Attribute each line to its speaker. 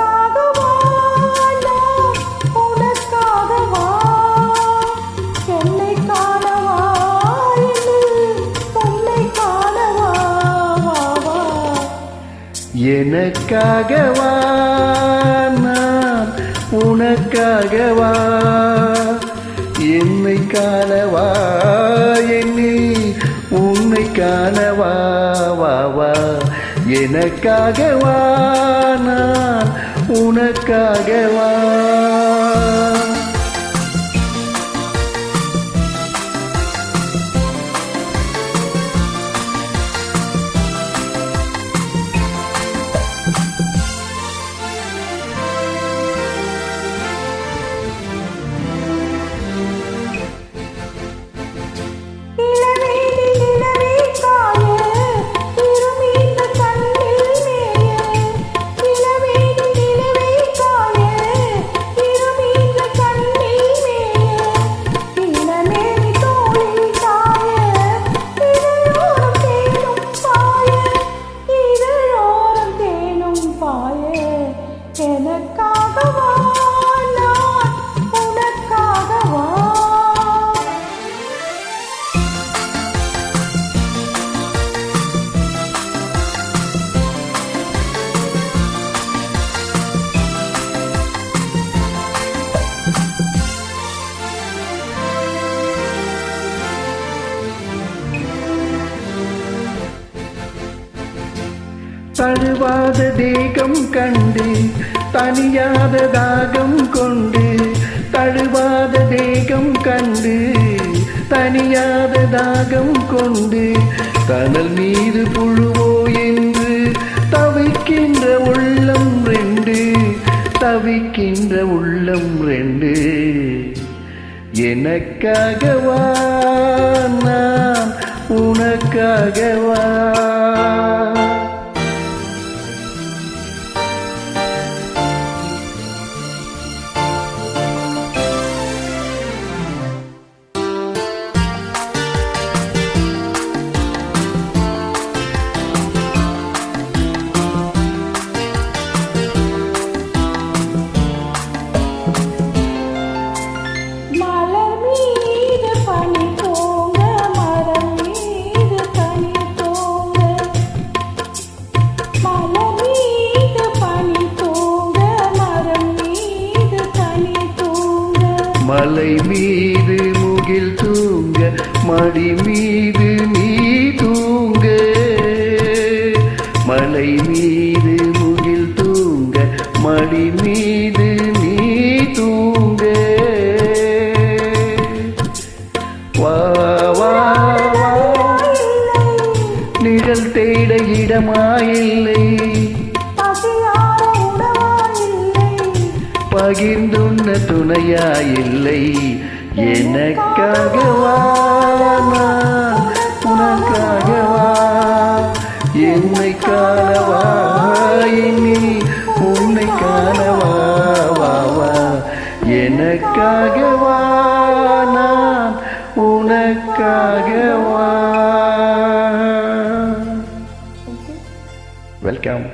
Speaker 1: எனக்காகவா நான் உனக்காகவா என்னை காணவா உன்னை காணவா
Speaker 2: எனக்காகவா நான் உனக்காகவா என்னை காணவா என்னை உன்னை காணவா வா வா எனக்காகவா நான் உனக்காகவா
Speaker 1: எனக்காகவா நான் உனக்காகவா
Speaker 2: தழுவாத தேகம் கண்டு தனியாத தாகம் கொண்டு தழுவாத தேகம் கண்டு தனியாத தாகம் கொண்டு தனல் மீது புழுவோ என்று தவிக்கின்ற உள்ளம் ரெண்டு தவிக்கின்ற உள்ளம் ரெண்டு எனக்காகவா நான் உனக்காகவா மலை மீது முகில் தூங்க மடி மீது நீ தூங்க மலை மீது முகில் தூங்க மடி மீது நீ தூங்க வா வா வா நிழல் தேட இடமாயில்லை பகிர்ந்துண்ண துணையாயில்லை எனக்காகவா நான் உனக்காகவா என்னை காணவா இனி உன்னை காணவா வா வா எனக்காகவா நான் உனக்காகவா. வெல்கம்.